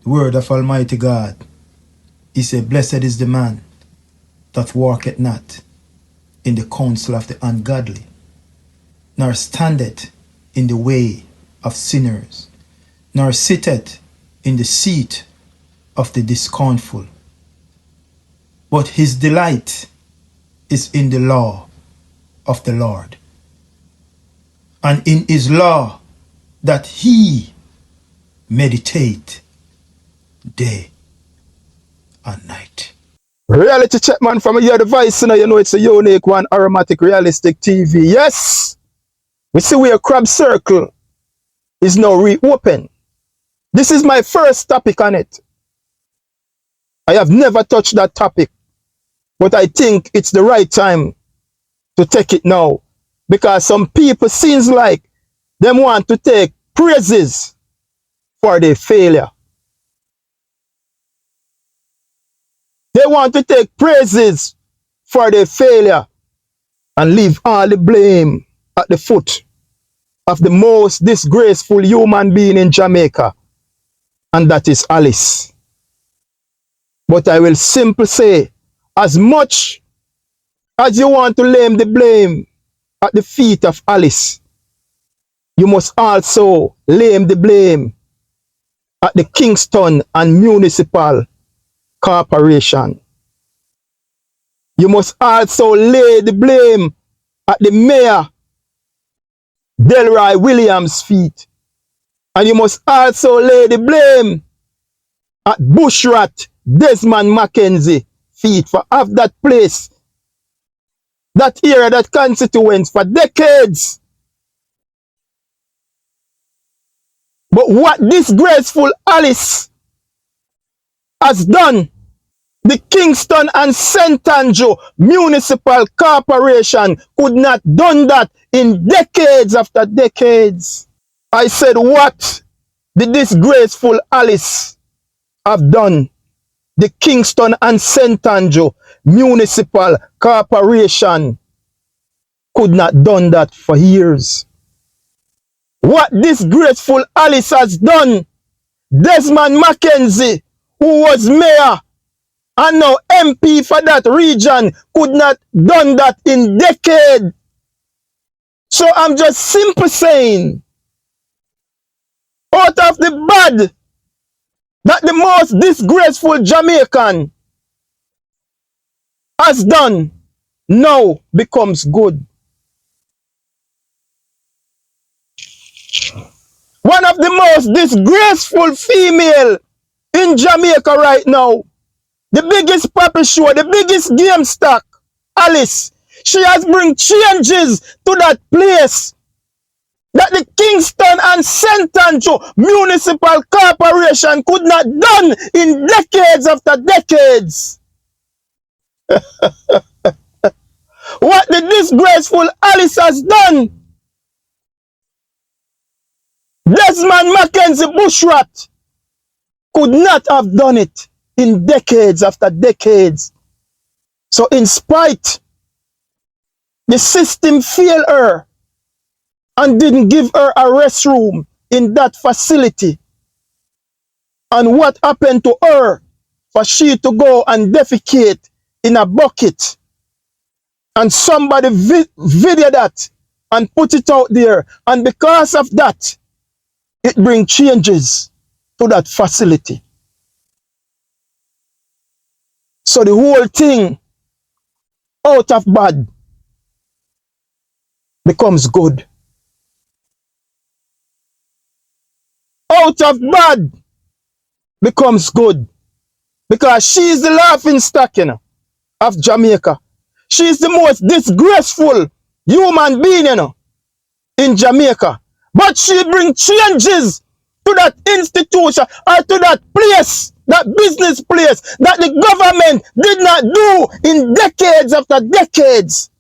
word of Almighty God. He said, blessed is the man that walketh not in the counsel of the ungodly, nor standeth in the way of sinners, nor sitteth in the seat of the discountful. But his delight is in the law of the Lord, and in his law that he meditate day and night. Reality check, man, from your device, you know it's a unique one, aromatic, realistic TV. Yes, we see where crab circle is now reopened. This is my first topic on it. I have never touched that topic, but I think it's the right time to take it now, because some people seems like them want to take praises for their failure. They want to take praises for their failure and leave all the blame at the foot of the most disgraceful human being in Jamaica, and that is Alice. But I will simply say, as much as you want to lay the blame at the feet of Alice, you must also lay the blame at the Kingston and Municipal Corporation. You must also lay the blame at the Mayor Delroy Williams' feet. And you must also lay the blame at Bushrat Desmond Mackenzie feet for have that place, that area, that constituents for decades. But what disgraceful Alice has done, the Kingston and St. Andrew Municipal Corporation could not done that in decades after decades. I said, what the disgraceful Alice have done, the Kingston and St. Andrew Municipal Corporation could not done that for years. What disgraceful Alice has done, Desmond Mackenzie, who was mayor and now MP for that region, could not done that in decades. So I'm just simply saying, out of the bad that the most disgraceful Jamaican has done, now becomes good. One of the most disgraceful female in Jamaica right now, the biggest puppet show, the biggest game stock, Alice, she has bring changes to that place that the Kingston and St. Andrew Municipal Corporation could not done in decades after decades. What the disgraceful Alice has done, Desmond Mackenzie Bushrat could not have done it in decades after decades. So in spite, the system failed her and didn't give her a restroom in that facility. And what happened to her for she to go and defecate in a bucket? And somebody video that and put it out there. And because of that, it brings changes to that facility. So the whole thing, out of bad, becomes good. Out of bad becomes good. Because she's the laughing stock, you know, of Jamaica. She's the most disgraceful human being, you know, in Jamaica. But she brings changes to that institution or to that place, that business place that the government did not do in decades after decades.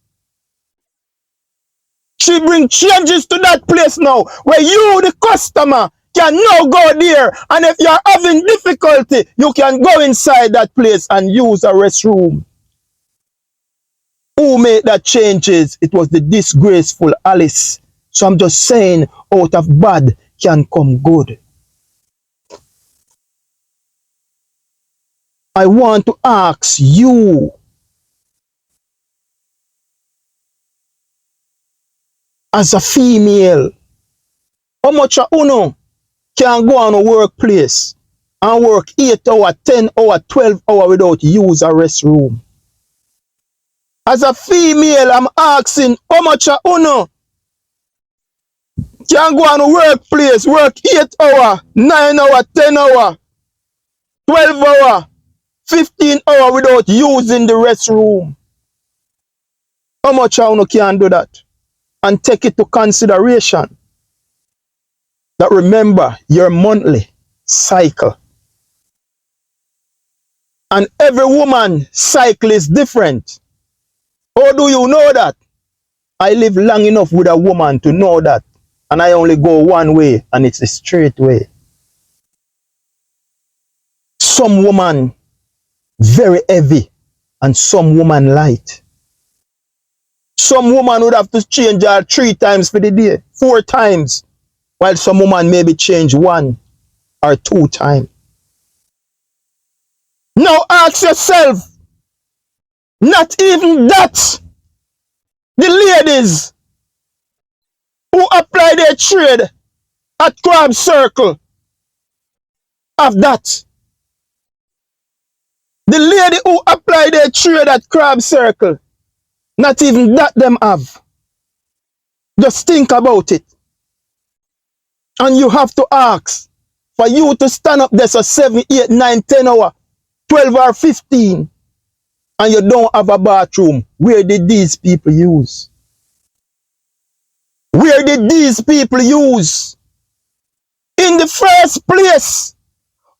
She brings changes to that place now where you, the customer, can now go there, and if you're having difficulty, you can go inside that place and use a restroom. Who made that changes? It was the disgraceful Alice. So I'm just saying, out of bad can come good. I want to ask you, as a female, how much of uno can go on a workplace and work 8 hours, 10 hours, 12 hours without use a restroom? As a female, I'm asking, how much of uno can go on a workplace, work 8 hours, 9 hours, 10 hours, 12 hours, 15 hours without using the restroom? How much of uno can do that? And take it to consideration that remember your monthly cycle. And every woman cycle is different. How do you know that? I live long enough with a woman to know that. And I only go one way, and it's a straight way. Some woman very heavy, and some woman light. Some woman would have to change her 3 times for the day, 4 times, while some woman maybe change 1 or 2 times. Now ask yourself, not even that, the ladies who apply their trade at Crab Circle have that. The lady who apply their trade at Crab Circle, not even that them have. Just think about it. And you have to ask for you to stand up there for 7, 8, 9, 10 hours, 12 or 15, and you don't have a bathroom. Where did these people use? Where did these people use? In the first place,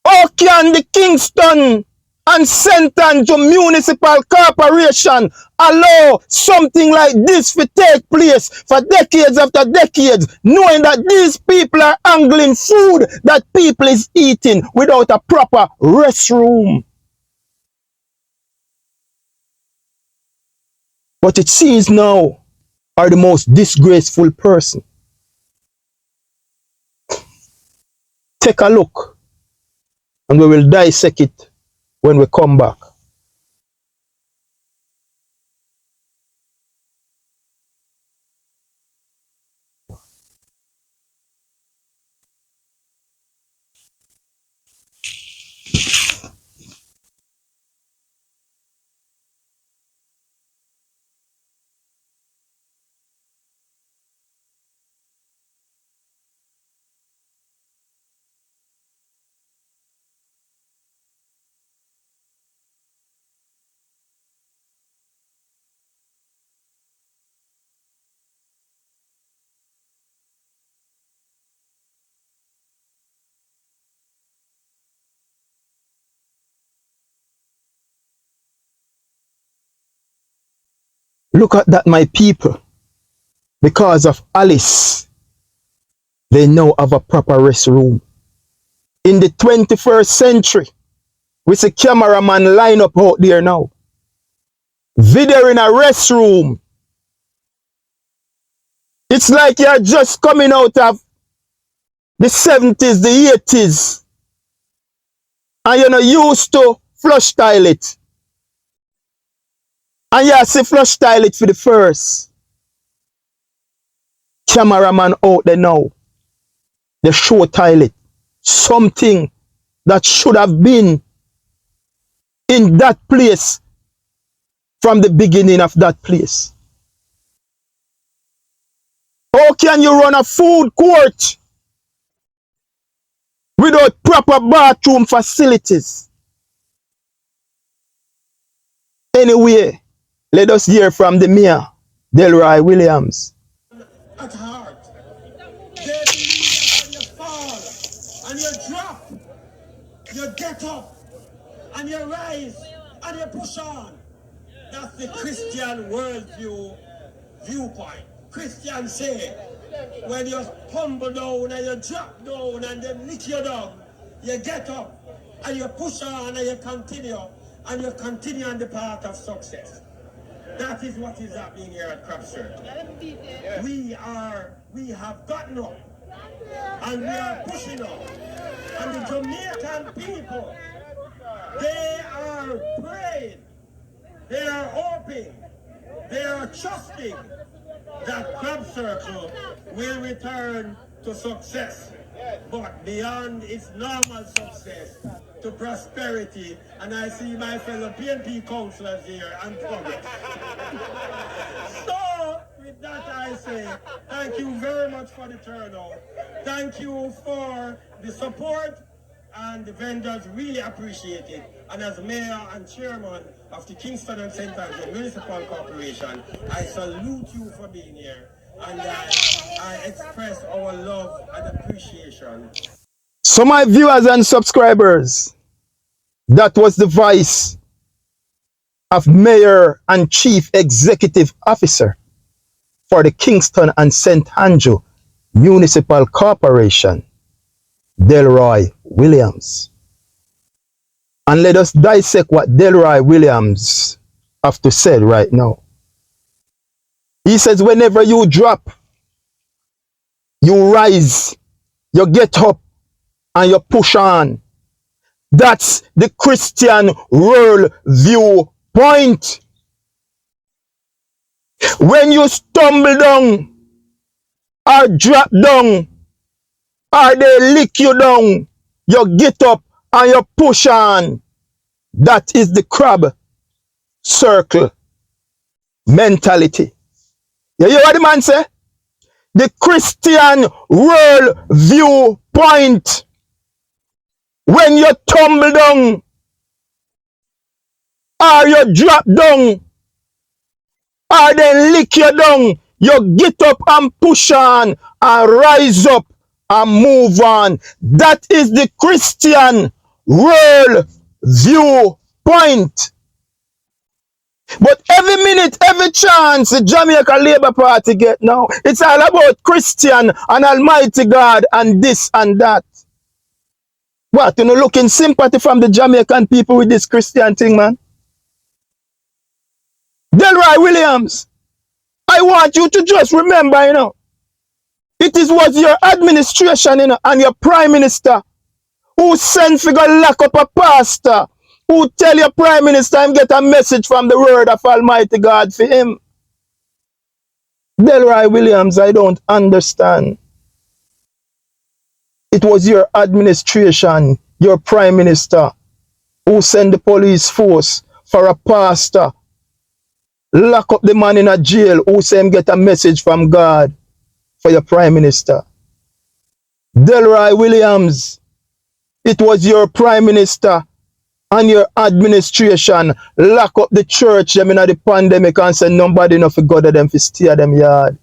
how can the Kingston and St. Andrew Municipal Corporation allow something like this to take place for decades after decades, knowing that these people are angling food that people is eating without a proper restroom? But it seems now are the most disgraceful person. Take a look, and we will dissect it when we come back. Look at that, my people. Because of Alice, they now have a proper restroom. In the 21st century, we see cameraman line up out there now. Video in a restroom. It's like you're just coming out of the 70s, the 80s, and you're not used to flush toilet. And you see flush toilet for the first. Cameraman out there now. They show toilet. Something that should have been in that place from the beginning of that place. How can you run a food court without proper bathroom facilities? Anyway, let us hear from the mayor, Delroy Williams. At heart, they believe that when you fall and you drop, you get up and you rise and you push on. That's the Christian worldview viewpoint. Christians say, when you humble down and you drop down and they lick you down, you get up and you push on and you continue on the path of success. That is what is happening here at Crab Circle. We have gotten up and we are pushing up. And the Jamaican people, they are are praying, they are hoping, they are trusting that Club Circle will return to success, but beyond its normal success, to prosperity. And I see my fellow PNP councillors here and progress. So, with that I say, thank you very much for the turnout. Thank you for the support, and the vendors really appreciate it. And as mayor and chairman of the Kingston and St. Andrew Municipal Corporation, I salute you for being here. And I express our love and appreciation. So my viewers and subscribers, that was the voice of Mayor and Chief Executive Officer for the Kingston and St. Andrew Municipal Corporation, Delroy Williams. And let us dissect what Delroy Williams have to say right now. He says, whenever you drop, you rise, you get up, and you push on. That's the Christian world viewpoint. When you stumble down, or drop down, or they lick you down, you get up and you push on. That is the crab circle mentality. You hear what the man say? The Christian world viewpoint. When you tumble down, or you drop down, or they lick you down, you get up and push on, and rise up and move on. That is the Christian world viewpoint. But every minute, every chance the Jamaica Labour Party get now, it's all about Christian and Almighty God and this and that. What, you know, looking sympathy from the Jamaican people with this Christian thing, man? Delroy Williams, I want you to just remember, you know, it was your administration, you know, and your prime minister who sent for go lock up a pastor, who tell your prime minister and get a message from the word of Almighty God for him. Delroy Williams, I don't understand. It was your administration, your prime minister, who sent the police force for a pastor, lock up the man in a jail, who say him get a message from God for your prime minister. Delroy Williams, it was your prime minister and your administration lock up the church them in the pandemic and say nobody enough for God of them to stay at them yard.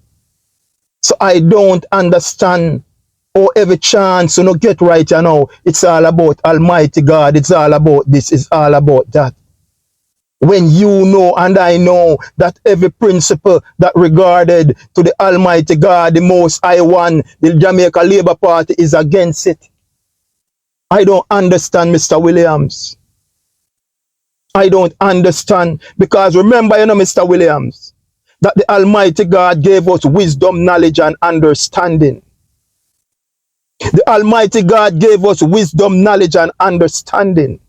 So I don't understand. Oh, every chance you know get right, you know, it's all about Almighty God, it's all about this, it's all about that. When you know and I know that every principle that regarded to the Almighty God, the Most High One, the Jamaica Labour Party is against it. I don't understand, Mr. Williams. I don't understand, because remember, you know, Mr. Williams, that the Almighty God gave us wisdom, knowledge, and understanding. The Almighty God gave us wisdom, knowledge, and understanding.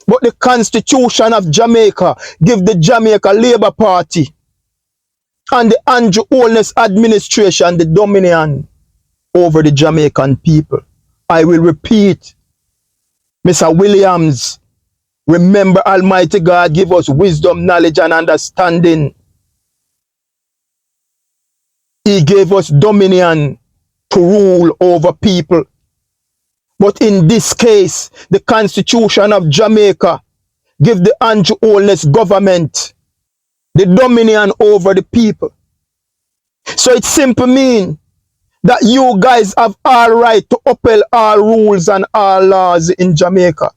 But the Constitution of Jamaica give the Jamaica Labour Party and the Andrew Holness administration the dominion over the Jamaican people. I will repeat, Mr. Williams, remember Almighty God give us wisdom, knowledge, and understanding. He gave us dominion to rule over people. But in this case, the Constitution of Jamaica give the Andrew Holness government the dominion over the people. So it simply means that you guys have all right to uphold all rules and all laws in Jamaica.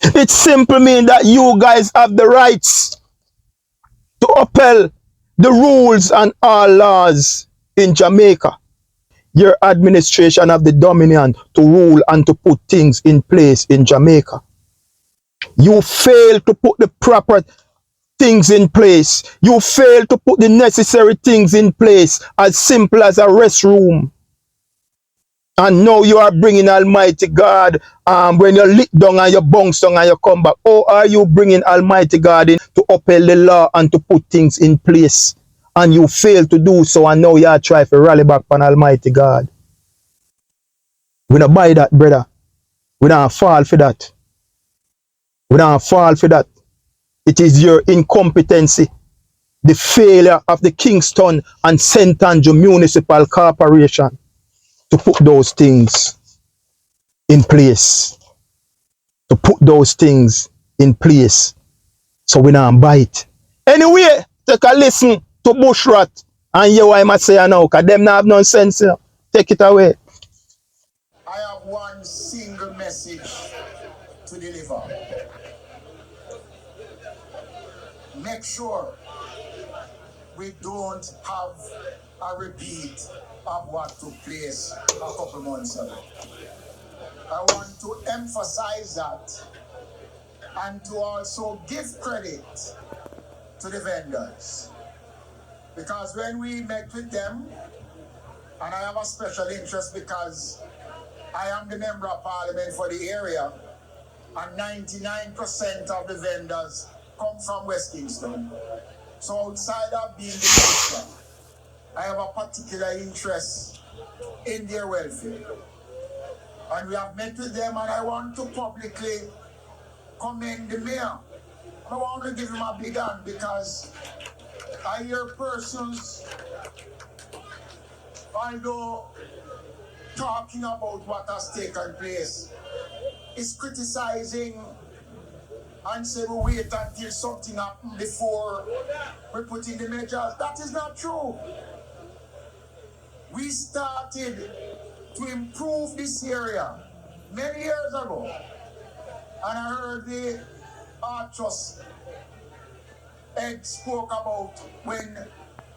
It simply means that you guys have the rights to uphold the rules and all laws in Jamaica. Your administration have the dominion to rule and to put things in place in Jamaica. You fail to put the proper things in place. You fail to put the necessary things in place, as simple as a restroom. And now you are bringing Almighty God, when you lick down and you bounce down and you come back. Or are you bringing Almighty God in to uphold the law and to put things in place? And you fail to do so, and now you are trying to rally back on Almighty God. We don't buy that, brother. We don't fall for that. We don't fall for that. It is your incompetency, the failure of the Kingston and St. Andrew Municipal Corporation to put those things in place. To put those things in place. So we don't buy it. Anyway, take a listen to Bushrat and hear what I must say now, because them not have no sense. You know. Take it away. I have one single message to deliver. Make sure we don't have a repeat of what took place a couple months ago. I want to emphasize that and to also give credit to the vendors. Because when we met with them, and I have a special interest because I am the member of parliament for the area, and 99% of the vendors come from West Kingston. So outside of being the minister, I have a particular interest in their welfare. And we have met with them, and I want to publicly commend the mayor. I want to give him a big hand because I hear persons, although talking about what has taken place, is criticizing and say we wait until something happens before we put in the measures. That is not true. We started to improve this area many years ago. And I heard the Archers Ed spoke about when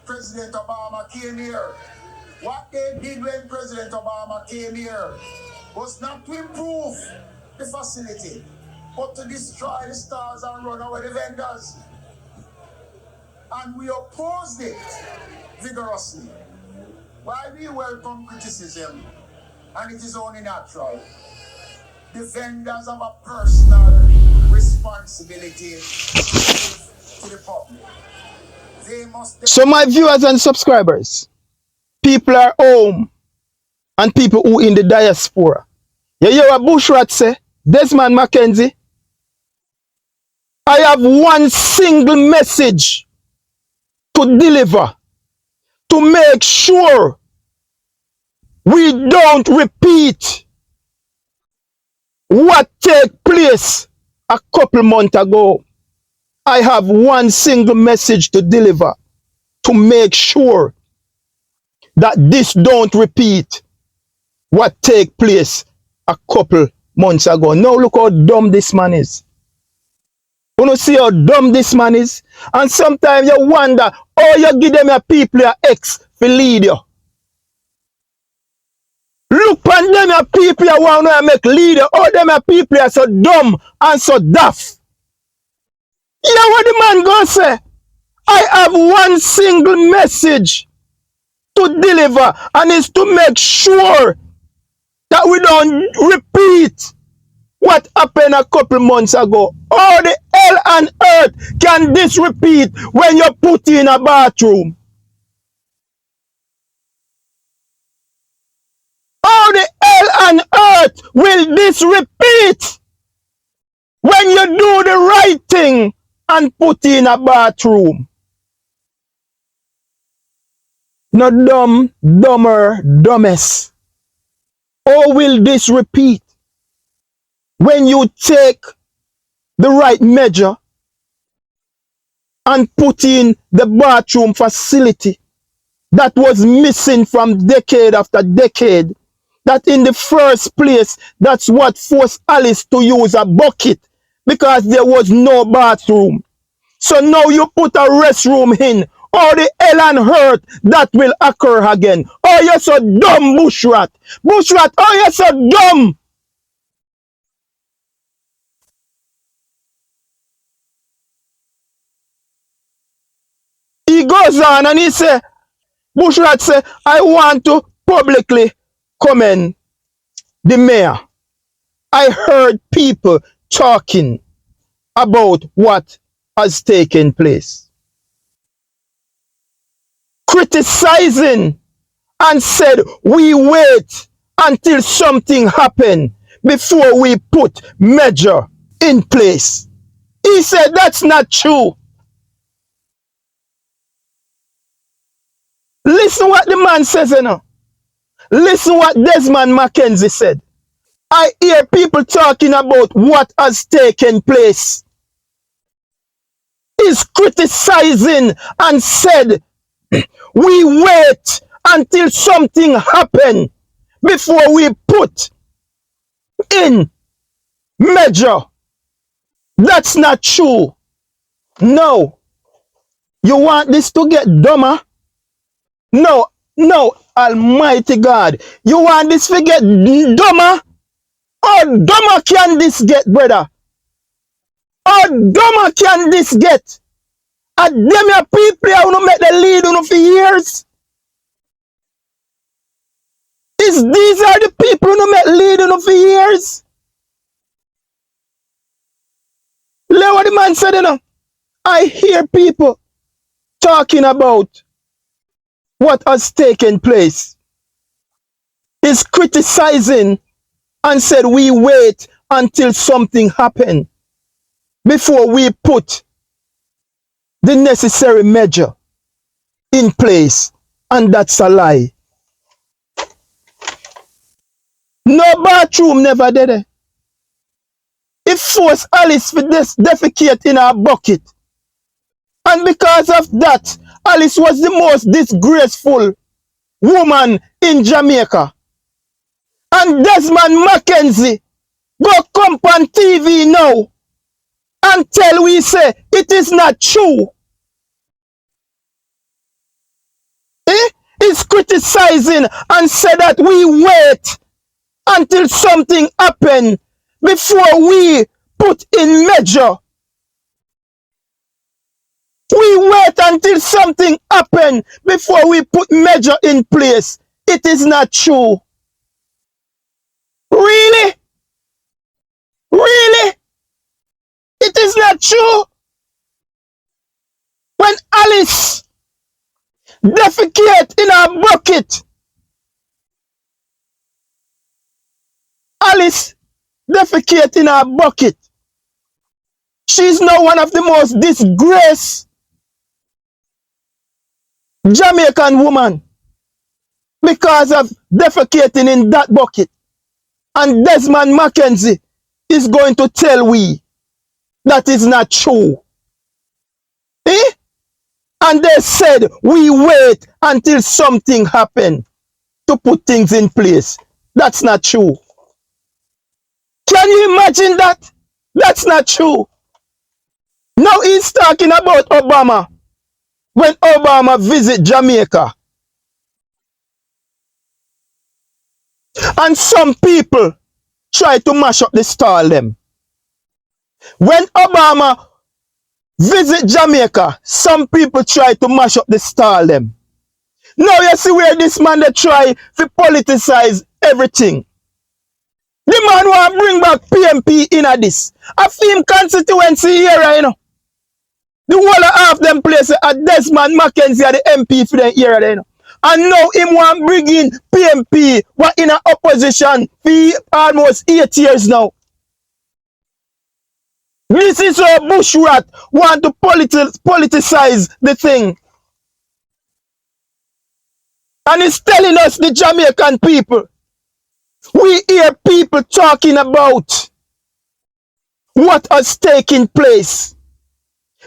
President Obama came here. What they did when President Obama came here was not to improve the facility, but to destroy the stars and run away the vendors. And we opposed it vigorously. While we welcome criticism, and it is only natural, the vendors have a personal responsibility to the public. They must. So my viewers and subscribers, people are home and people who in the diaspora. You hear what Bushrat say? Desmond Mackenzie, I have one single message to deliver to make sure we don't repeat what took place a couple months ago. I have one single message to deliver to make sure that this don't repeat what take place a couple months ago. Now look how dumb this man is. You know, see how dumb this man is? And sometimes you wonder, oh, you give them a people your ex to lead you. Look on them a people you want to make leader. Oh, them a people are so dumb and so daft. You know what the man gonna say? I have one single message to deliver, and it's to make sure that we don't repeat what happened a couple months ago. How the hell on earth can this repeat when you put in a bathroom? How the hell on earth will this repeat when you do the right thing and put in a bathroom? No dumb, dumber, dumbest. How will this repeat when you take the right measure and put in the bathroom facility that was missing from decade after decade? That in the first place, that's what forced Alice to use a bucket, because there was no bathroom. So now you put a restroom in. All the hell and hurt that will occur again. Oh, you're so dumb, Bushrat. Bushrat, oh, you're so dumb. He goes on and he say, Bushrat say, I want to publicly commend the mayor, I heard people talking about what has taken place, criticizing and said, we wait until something happen before we put measure in place. He said that's not true. Listen what the man says, you know. Listen what Desmond Mackenzie said. I hear people talking about what has taken place. He's criticizing and said, we wait until something happen before we put in measure. That's not true. No. You want this to get dumber? No, no, Almighty God. You want this to get dumber? How dumber can this get, brother? How dumber can this get? And them your people who make the lead on for years. These are the people who make lead on for years. Look what the man said, you know. I hear people talking about what has taken place. He's criticizing and said we wait until something happen before we put the necessary measure in place. And that's a lie. No bathroom never did it. It forced Alice to defecate in her bucket. And because of that, Alice was the most disgraceful woman in Jamaica. And Desmond Mackenzie go come on TV now and tell we say it is not true. He's criticizing and said that we wait until something happen before we put in measure. We wait until something happen before we put measure in place. It is not true. Really? Really? It is not true. When Alice defecate in her bucket, Alice defecate in her bucket, she's now one of the most disgraced Jamaican woman because of defecating in that bucket. And Desmond Mackenzie is going to tell we that is not true. And they said we wait until something happen to put things in place. That's not true. Can you imagine that? That's not true. Now he's talking about Obama. When Obama visit Jamaica, and some people try to mash up the stall them. When Obama visit Jamaica, some people try to mash up the stall them. Now you see where this man they try to politicize everything. The man want to bring back PMP in a this. A film constituency here, you know. The whole of half them places at Desmond Mackenzie are the MP for the area, you know. And now him want bring in PMP, what in a opposition for almost 8 years now. This is how Bushrat want to politicize the thing. And he's telling us, the Jamaican people, we hear people talking about what has taken place.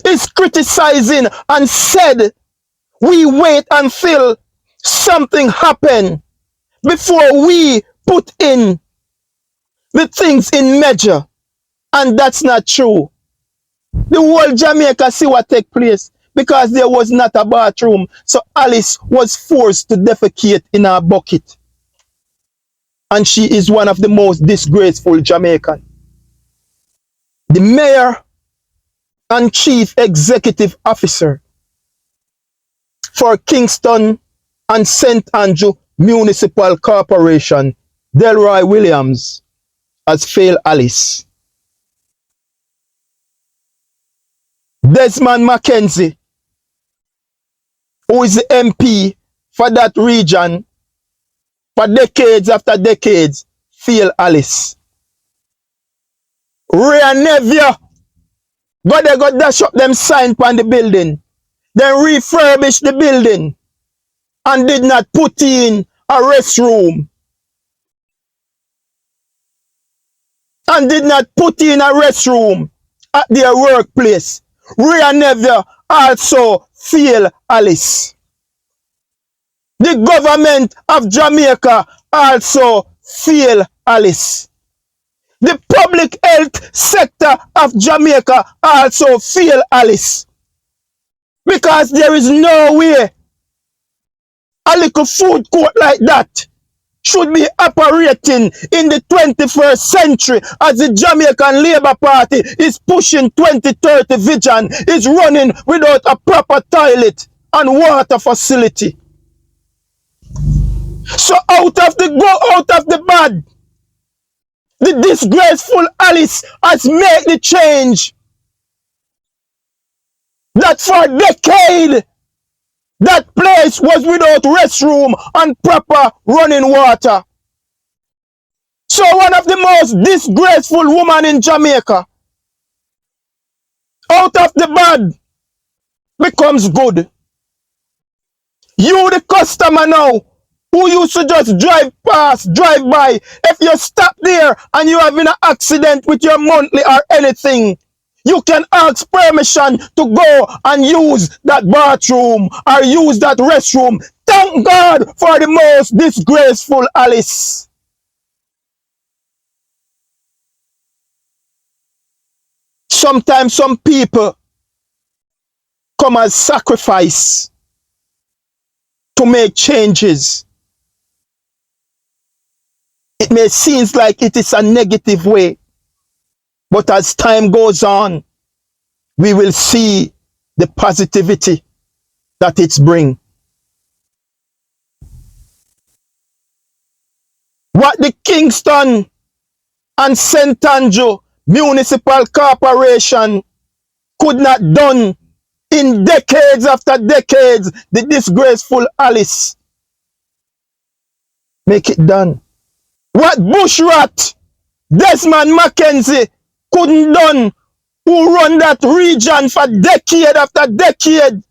He's criticizing and said, we wait until something happen before we put in the things in measure. And that's not true. The whole Jamaica see what take place because there was not a bathroom. So Alice was forced to defecate in her bucket. And she is one of the most disgraceful Jamaican. The mayor and chief executive officer for Kingston and St. Andrew Municipal Corporation, Delroy Williams has failed Alice. Desmond Mackenzie, who is the MP for that region for decades after decades, failed Alice. Ray and Nevia, they got dash up them sign on the building. Then refurbish the building and did not put in a restroom. And did not put in a restroom at their workplace. Ray and Nevia also failed Alice. The government of Jamaica also failed Alice. The public health sector of Jamaica also failed Alice. Because there is no way a little food court like that should be operating in the 21st century as the Jamaican Labour Party is pushing 2030 vision, is running without a proper toilet and water facility. So out of the bad, the disgraceful Alice has made the change that for a decade that place was without restroom and proper running water. So one of the most disgraceful women in Jamaica, out of the bad, becomes good. You the customer now, who used to just drive by, if you stop there and you have an accident with your monthly or anything, you can ask permission to go and use that bathroom or use that restroom. Thank God for the most disgraceful Alice. Sometimes some people come as sacrifice to make changes. It may seem like it is a negative way, but as time goes on, we will see the positivity that it's bring. What the Kingston and St. Andrew Municipal Corporation could not done in decades after decades, the disgraceful Alice make it done. What bushrat Desmond Mackenzie couldn't done, who run that region for decade after decade,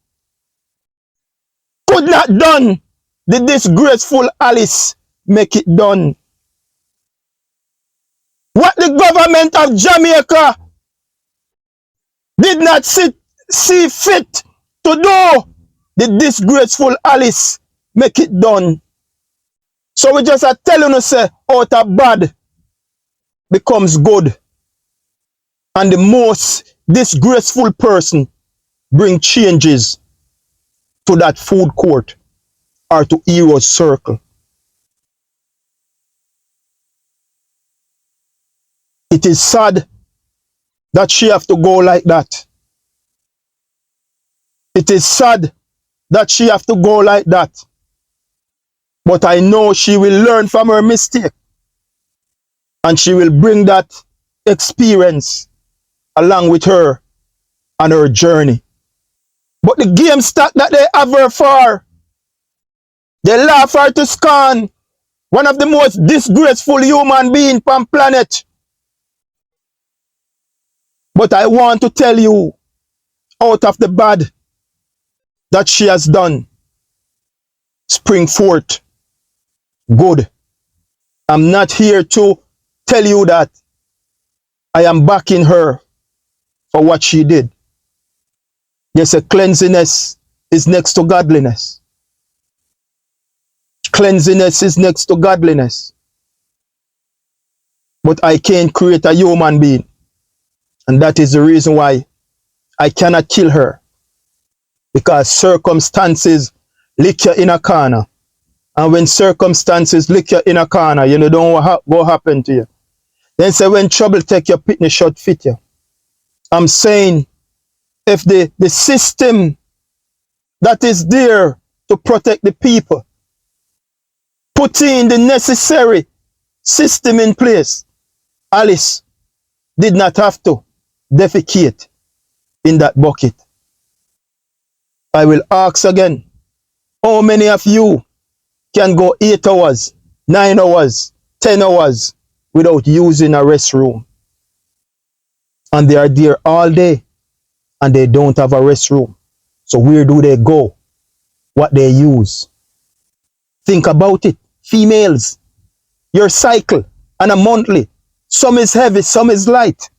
could not done, the disgraceful Alice make it done. What the government of Jamaica did not see fit to do, the disgraceful Alice make it done. So we just are telling you, say, out of bad becomes good. And the most disgraceful person bring changes to that food court or to Heroes Circle. It is sad that she have to go like that. It is sad that she have to go like that. But I know she will learn from her mistake. And she will bring that experience along with her on her journey. But the game stack that they have her for, they laugh her to scorn. One of the most disgraceful human beings on planet. But I want to tell you, out of the bad that she has done, spring forth good. I'm not here to tell you that I am backing her for what she did. Yes, a cleanliness is next to godliness. Cleanliness is next to godliness. But I can't create a human being. And that is the reason why I cannot kill her. Because circumstances lick you in a corner. And when circumstances lick you in a corner, you know, don't know what happen to you. Then say when trouble take your pitney shot fit you. I'm saying if the system that is there to protect the people put in the necessary system in place, Alice did not have to defecate in that bucket. I will ask again, how many of you can go 8 hours, 9 hours, 10 hours without using a restroom? And they are there all day and they don't have a restroom. So where do they go? What they use? Think about it. Females, your cycle on a monthly. Some is heavy, some is light.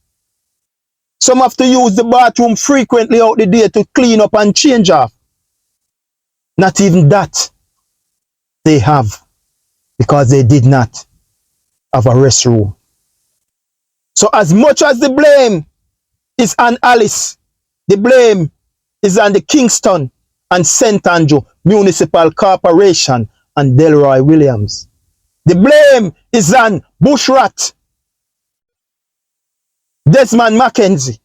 Some have to use the bathroom frequently out the day to clean up and change off. Not even that they have, because they did not have a restroom. So as much as the blame is on Alice, the blame is on the Kingston and St. Andrew Municipal Corporation and Delroy Williams. The blame is on Bushrat, Desmond Mackenzie.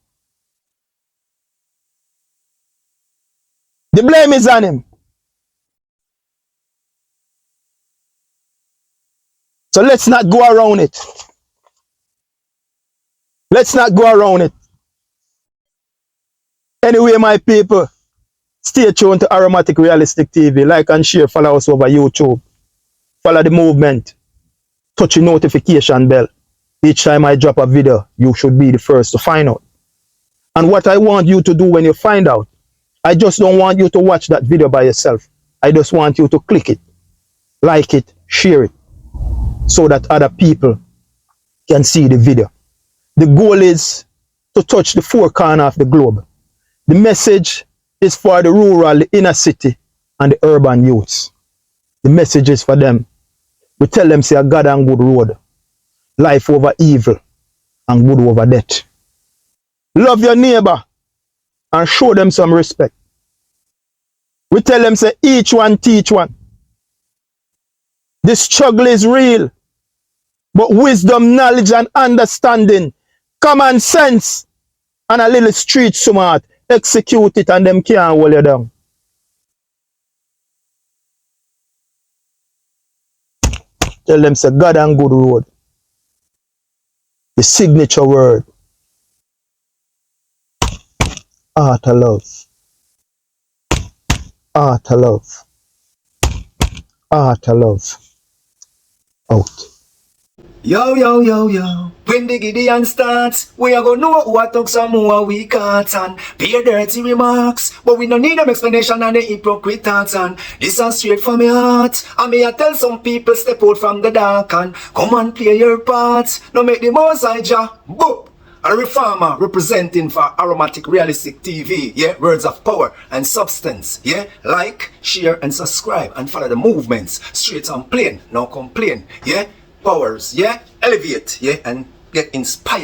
The blame is on him. So let's not go around it. Let's not go around it. Anyway, my people, stay tuned to Aromatic Realistic TV. Like and share, follow us over YouTube. Follow the movement. Touch the notification bell. Each time I drop a video, you should be the first to find out. And what I want you to do when you find out, I just don't want you to watch that video by yourself. I just want you to click it, like it, share it, so that other people can see the video. The goal is to touch the 4 corners of the globe. The message is for the rural, the inner city, and the urban youths. The message is for them. We tell them, say, God and good road. Life over evil and good over death. Love your neighbor and show them some respect. We tell them, say, each one teach one. The struggle is real, but wisdom, knowledge, and understanding, common sense, and a little street smart, execute it and them can't hold you down. Tell them, say, God and good road. The signature word. Art of love. Art of love. Art of love. Out. Yo, yo, yo, yo. When the Gideon starts, we are gonna know what took some more we cut and pay dirty remarks. But we don't need them explanation and the hypocrite thoughts. And this is straight from my heart. And me I tell some people step out from the dark and come and play your part. Don't make the most I boop. A reformer representing for Aromatic Realistic TV, yeah, words of power and substance, yeah, like, share and subscribe and follow the movements, straight and plain, no complain, yeah, powers, yeah, elevate, yeah, and get inspired.